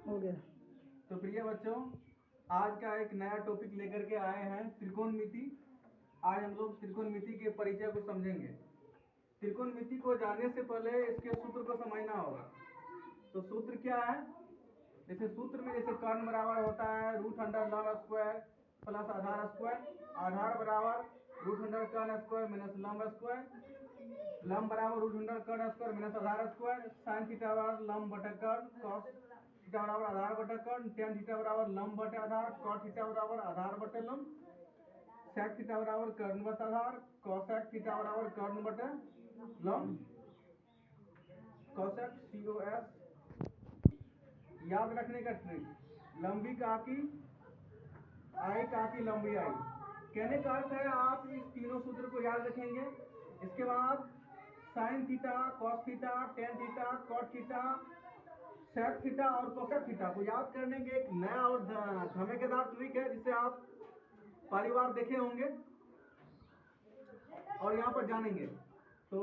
हो गया। तो प्रिय बच्चों, आज का एक नया टॉपिक लेकर के आए हैं त्रिकोणमिति। आज हम लोग त्रिकोणमिति के परिचय को समझेंगे। त्रिकोणमिति को जानने से पहले इसके सूत्र को समझना होगा। तो सूत्र क्या है? जैसे सूत्र में जैसे कर्ण बराबर होता है √लव स्क्वायर प्लस आधार स्क्वायर, आधार बराबर √कर्ण स्क्वायर माइनस लंब स्क्वायर, लंब बराबर √कर्ण स्क्वायर माइनस आधार स्क्वायर, साइन थीटा बराबर लंब बटा कर्ण, कॉस थीटा बराबर आधार बटा कर्ण, टेन थीटा बराबर लंब बटे आधार, कॉट थीटा बराबर आधार बटे लंब, सेक थीटा बराबर कर्ण बटा आधार, कॉसेक थीटा बराबर कर्ण बटे लंब, कॉसेक COS। याद रखने का ट्रिक, लंबी काकी आई काकी लंबी आई। कहने का अर्थ है आप इस तीनों सूत्र को याद रखेंगे। इसके बाद sine theta, cos theta, tan theta, cot theta, sec theta और कोसेक थीटा को याद करने के एक नया और धमाकेदार ट्रिक है जिसे आप पहली बार देखे होंगे और यहाँ पर जानेंगे। तो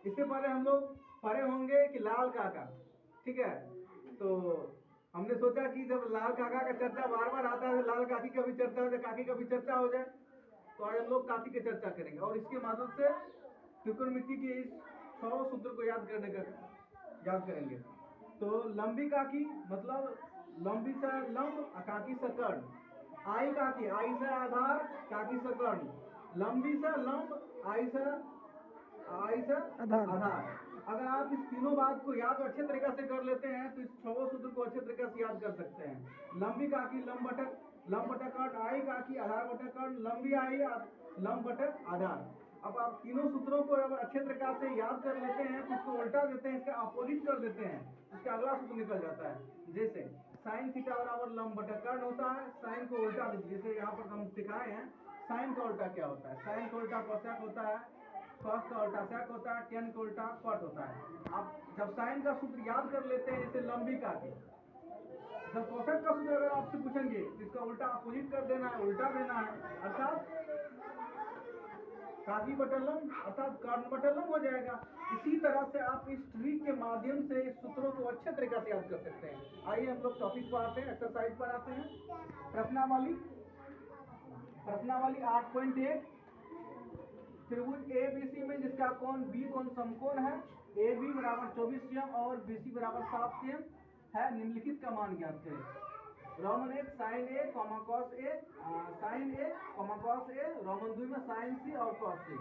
इससे पहले हम लोग पढ़े होंगे कि लाल काका, ठीक है। तो हमने सोचा कि जब लाल काका का चर्चा बार बार आता है, लाल काकी का भी चर्चा हो जाए, काकी का भी चर्चा हो जाए, तो आज हम लोग काकी की चर्चा करेंगे और इसके माध्यम से त्रिकोणमिति के इस 6 सूत्र को याद करेंगे। तो लंबी काकी मतलब लंबी से लंब, काकी से कर्ण, आई काकी आई से आधार, काकी से कर्ण, लंबी से लंब, आई से आधार। अगर आप इस तीनों बात को याद अच्छे तरीके से कर लेते हैं तो इस 6 सूत्र को अच्छे तरीके से याद कर सकते हैं। लंबी काकी लंब बटा कर्ण, आई काकी आधार बटा कर्ण, लंबी आई लंब बटा आधार। अब आप तीनों सूत्रों को अगर अच्छे तरीके से याद कर लेते हैं तो इसको उल्टा देते हैं, इसका अपोजिट कर देते हैं, इसका अगला सूत्र निकल जाता है। जैसे साइन थीटा बराबर लंब बटा कर्ण होता है, साइन को उल्टा दीजिए। जैसे यहाँ पर हम सिखाए हैं, साइन का उल्टा क्या होता है? साइन का उल्टा कोसेक होता है, कॉस का उल्टा सेक होता है, टेन का उल्टा कॉट होता है। आप जब साइन का सूत्र याद कर लेते हैं जैसे लंबी काकी, जब कोसेक का सूत्र अगर आपसे पूछेंगे तो इसका उल्टा अपोजिट कर देना है, उल्टा देना है, अर्थात काकी बटा लंब अर्थात कर्ण बटा लंब हो जाएगा। इसी तरह से आप इस ट्रिक के माध्यम से इस सूत्रों को अच्छे तरीके से याद कर सकते हैं। आइए हम लोग टॉपिक पर आते हैं, एक्सरसाइज पर आते हैं। प्रश्नावली 8.1, त्रिभुज ABC में जिसका कोण B कोण समकोण है, AB बराबर 24 cm और BC बराबर 7 cm है, निम्नलिखित का मान ज्ञात करें। Roman 1 sine A, cos A, sine A, cos A, roman 2 में साइन C और कॉस C।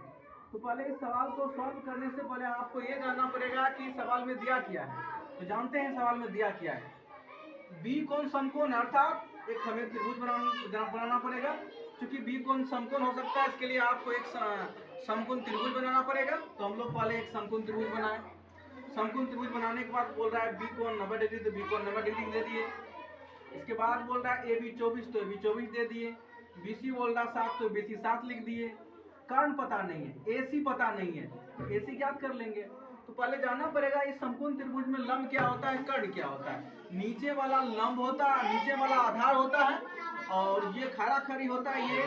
तो पहले इस सवाल को सॉल्व करने से पहले आपको ये जानना पड़ेगा कि सवाल में दिया क्या है। तो जानते हैं सवाल में दिया क्या है। B कोण समकोण अर्थात एक हमें त्रिभुज बनाना पड़ेगा। क्योंकि B कोण समकोण हो सकता है, इसके लिए आपको एक समकोण त्रिभुज बनाना पड़ेगा। तो हम लोग पहले एक समकोण त्रिभुज बनाए। समकोण त्रिभुज बनाने के बाद बोल रहा है B कोण 90 डिग्री, तो B कोण 90 डिग्री दे दिए। इसके बाद बोल रहा है AB 24, तो AB 24 दे दिए। BC बोल रहा 7, तो BC 7 लिख दिए। कर्ण पता नहीं है, AC पता नहीं है, तो AC याद कर लेंगे। तो पहले जानना पड़ेगा इस समकोण त्रिभुज में लंब क्या होता है, कर्ण क्या होता है। नीचे वाला लंब होता है, नीचे वाला आधार होता है और ये खड़ा खड़ी होता है, ये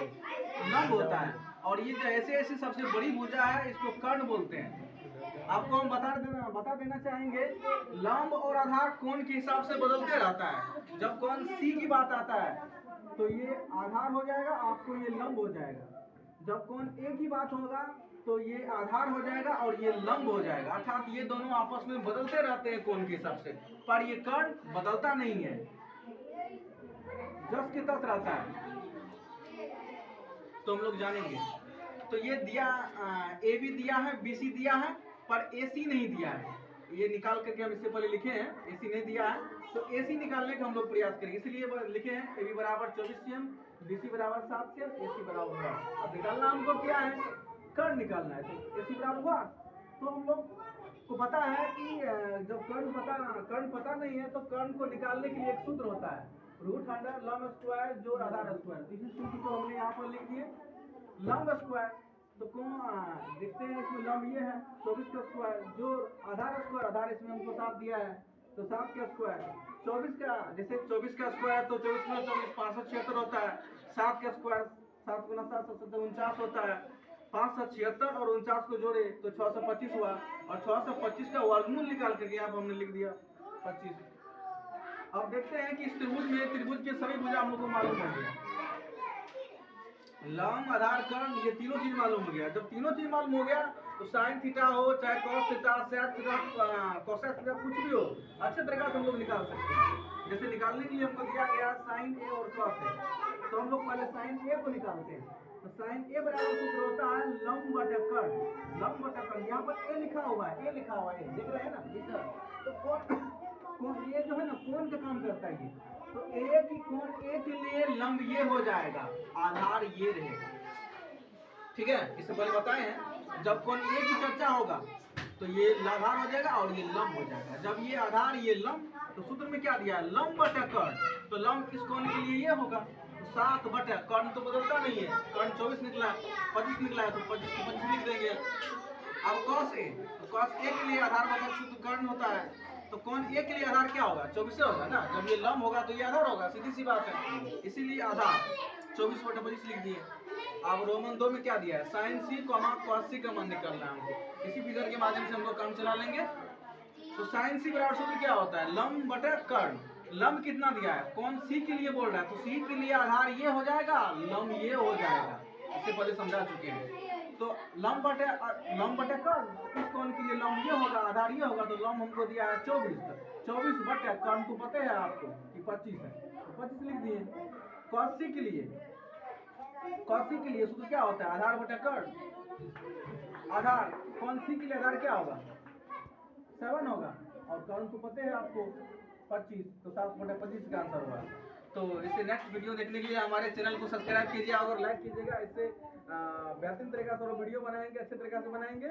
लंब होता है। और ये जो ऐसे सबसे बड़ी भुजा है इसको कर्ण बोलते हैं। आपको हम बता देना चाहेंगे, लंब और आधार कोण के हिसाब से बदलते रहता है। जब कोण C की बात आता है तो ये आधार हो जाएगा, आपको ये लंब हो जाएगा। जब कोण A की बात होगा तो ये आधार हो जाएगा और ये लंब हो जाएगा। अर्थात ये दोनों आपस में बदलते रहते हैं कोण के हिसाब से, पर ये कर्ण बदलता नहीं है, जस के तस रहता है। तो हम लोग जानेंगे। तो ये दिया AB दिया है, BC दिया है, पर AC नहीं दिया है। ये निकाल करके हम इससे पहले लिखे हैं, AC नहीं दिया है। तो AC निकालने का हम लोग प्रयास करेंगे, इसलिए लिखे हैं AB बराबर 24 cm, BC बराबर 7 cm, AC बराबर हुआ। अब निकालना हमको क्या है, कर्ण निकालना है। तो AC बराबर हुआ। तो हम लोग को पता है कि जब कर्ण पता नहीं है तो कर्ण को निकालने के लिए एक सूत्र होता है, √100 लंब स्क्वायर जोड़ आधार स्क्वायर। इसी सूत्र को हमने यहाँ पर लिख दिए, लंब स्क्वायर। तो कौन देखते हैं, इसमें लंब ये है 24 का स्क्वायर जोड़ आधार स्क्वायर, आधार इसमें हमको 7 दिया है तो 7 का स्क्वायर, 24 का, जैसे 24 का स्क्वायर तो 24 में 24 576 होता है। 7 का स्क्वायर 7 गुना 7 49 होता है। 576 और 49 को जोड़े तो 625 हुआ और 625 का वर्गमूल निकाल करके यहाँ पर हमने लिख दिया 25। अब देखते हैं कि इस त्रिभुज के सभी भुजा हम लोग को मालूम हो गया, लंब, आधार, कर्ण, ये तीनों चीज मालूम हो गया। जब तीनों चीज मालूम हो गया तो साइन थीटा हो चाहे cos theta, sec theta, cosec theta, कुछ भी हो अच्छे तरीके से हम लोग निकाल सकते हैं। जैसे निकालने के लिए हमको दिया गया साइन ए और कॉस ए, तो हम लोग पहले साइन ए को निकालते हैं। तो साइन ए बराबर सूत्र होता है लंब बटा कर्ण, लंब बटा कर्ण। यहाँ पर ए लिखा हुआ है, ए लिखा हुआ है, देख रहे हैं ना जी सर। तो कोण ए जो है ना कोण का काम करता है ये, तो ए की कोण ए के लिए लंब ये हो जाएगा, आधार ये रहेगा, ठीक है। इससे पहले बताए हैं जब कोण ए की चर्चा होगा तो ये आधार हो जाएगा और ये लंब हो जाएगा। जब ये आधार ये लंब, तो सूत्र में क्या दिया है लंब बटा कर्ण, तो लंब इस कोण के लिए ये होगा 7 बटा कर्ण, तो बदलता नहीं है, कर्ण 24 निकला, 25 निकला है तो 25 को 25 लिख देंगे। अब कॉस ए, तो कॉस ए के लिए आधार बटा सूत्र कर्ण होता है, तो कोण ए के लिए आधार क्या होगा 24 होगा ना। जब ये लंब होगा तो ये आधार होगा, सीधी सी बात है, इसीलिए आधार 24 बटा 25 लिख दिए। अब रोमन 2 में क्या दिया है साइन सी कॉस सी का मान निकालना है हमको, इसी फिगर के माध्यम से हम लोग काम चला लेंगे। तो साइन सी बराबर सूत्र क्या होता है लंब बटा कर्ण, लंब कितना दिया है कोण सी के लिए बोल रहा है, तो सी के लिए आधार ये हो जाएगा, लंब ये हो जाएगा, इससे पहले समझा चुके हैं। तो लंब बटे कर्ण, इस कोण के लिए लंब ये होगा, आधार ये होगा, तो लंब हमको दिया है 24 बटे कर्ण तो पता है आपको कि 25 है, तो 25 लिख दिए। कॉस सी के लिए सूत्र क्या होता है आधार बटे कर्ण, आधार कोण सी के लिए आधार क्या होगा 7 होगा, और कर्ण तो पता है आपको 25, तो 7 बटे 25 का आंसर होगा। तो इससे नेक्स्ट वीडियो देखने के लिए हमारे चैनल को सब्सक्राइब कीजिए और लाइक कीजिएगा। इससे बेहतरीन तरीका से वीडियो बनाएंगे, अच्छे तरीके से बनाएंगे।